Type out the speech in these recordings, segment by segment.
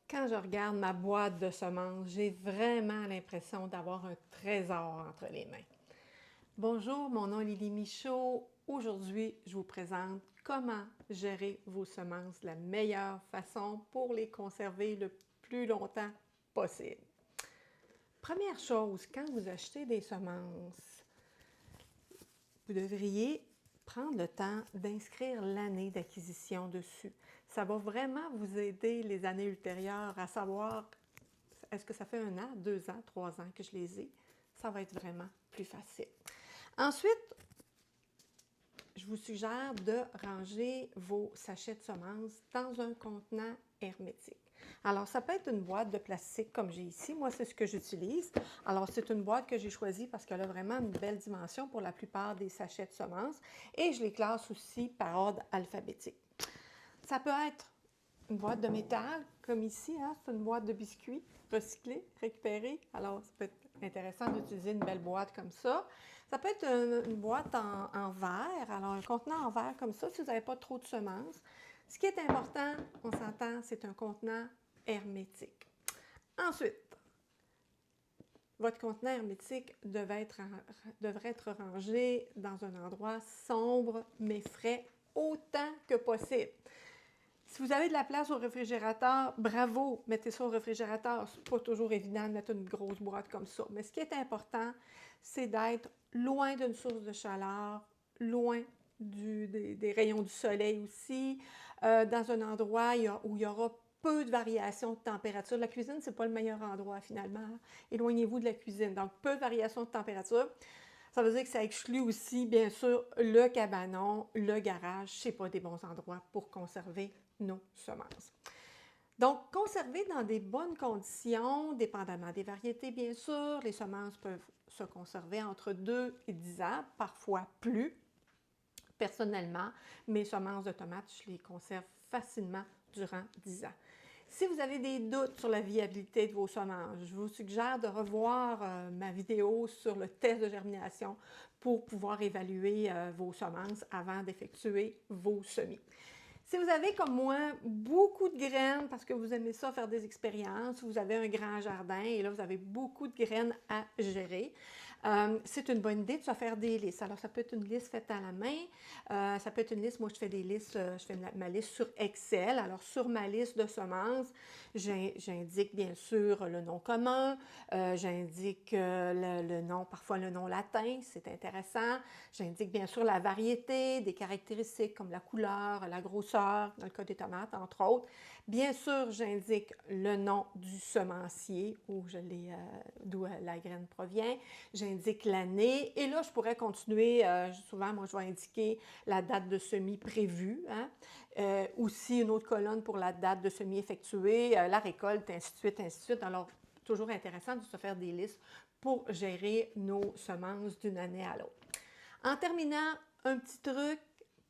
Quand je regarde ma boîte de semences, j'ai vraiment l'impression d'avoir un trésor entre les mains. Bonjour, mon nom est Lily Michaud. Aujourd'hui, je vous présente comment gérer vos semences de la meilleure façon pour les conserver le plus longtemps possible. Première chose, quand vous achetez des semences, vous devriez prendre le temps d'inscrire l'année d'acquisition dessus. Ça va vraiment vous aider les années ultérieures à savoir est-ce que ça fait 1 an, 2 ans, 3 ans que je les ai. Ça va être vraiment plus facile. Ensuite, je vous suggère de ranger vos sachets de semences dans un contenant hermétique. Alors, ça peut être une boîte de plastique comme j'ai ici. Moi, c'est ce que j'utilise. Alors, c'est une boîte que j'ai choisie parce qu'elle a vraiment une belle dimension pour la plupart des sachets de semences. Et je les classe aussi par ordre alphabétique. Ça peut être une boîte de métal, comme ici, hein? C'est une boîte de biscuits recyclés, récupérés. Alors, ça peut être intéressant d'utiliser une belle boîte comme ça. Ça peut être une boîte en verre, alors un contenant en verre comme ça, si vous n'avez pas trop de semences. Ce qui est important, on s'entend, c'est un contenant hermétique. Ensuite, votre contenant hermétique devrait être rangé dans un endroit sombre mais frais autant que possible. Si vous avez de la place au réfrigérateur, bravo, mettez ça au réfrigérateur. Ce n'est pas toujours évident de mettre une grosse boîte comme ça. Mais ce qui est important, c'est d'être loin d'une source de chaleur, loin des rayons du soleil aussi, dans un endroit où il y aura peu de variations de température. La cuisine, ce n'est pas le meilleur endroit finalement. Éloignez-vous de la cuisine. Donc, peu de variations de température. Ça veut dire que ça exclut aussi, bien sûr, le cabanon, le garage. Ce n'est pas des bons endroits pour conserver nos semences. Donc, conserver dans des bonnes conditions, dépendamment des variétés, bien sûr. Les semences peuvent se conserver entre 2 et 10 ans, parfois plus. Personnellement, mes semences de tomates, je les conserve facilement durant 10 ans. Si vous avez des doutes sur la viabilité de vos semences, je vous suggère de revoir ma vidéo sur le test de germination pour pouvoir évaluer vos semences avant d'effectuer vos semis. Si vous avez, comme moi, beaucoup de graines, parce que vous aimez ça faire des expériences, vous avez un grand jardin et là, vous avez beaucoup de graines à gérer, c'est une bonne idée de se faire des listes. Alors, ça peut être une liste faite à la main, ça peut être une liste, moi, je fais des listes, je fais ma liste sur Excel. Alors, sur ma liste de semences, j'indique bien sûr le nom commun, j'indique le nom, parfois le nom latin, c'est intéressant. J'indique bien sûr la variété, des caractéristiques comme la couleur, la grosseur, dans le cas des tomates, entre autres. Bien sûr, j'indique le nom du semencier d'où la graine provient. J'indique l'année. Et là, je pourrais continuer. Souvent, moi, je vais indiquer la date de semis prévue. Hein? Aussi, une autre colonne pour la date de semis effectuée, la récolte, ainsi de suite, ainsi de suite. Alors, toujours intéressant de se faire des listes pour gérer nos semences d'une année à l'autre. En terminant, un petit truc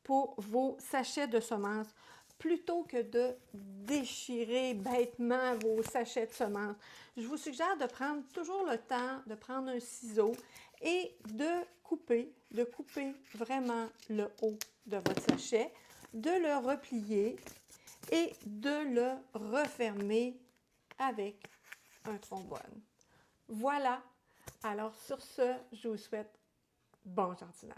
pour vos sachets de semences. Plutôt que de déchirer bêtement vos sachets de semences, je vous suggère de prendre toujours le temps de prendre un ciseau et de couper vraiment le haut de votre sachet, de le replier et de le refermer avec un trombone. Voilà. Alors sur ce, je vous souhaite bon jardinage.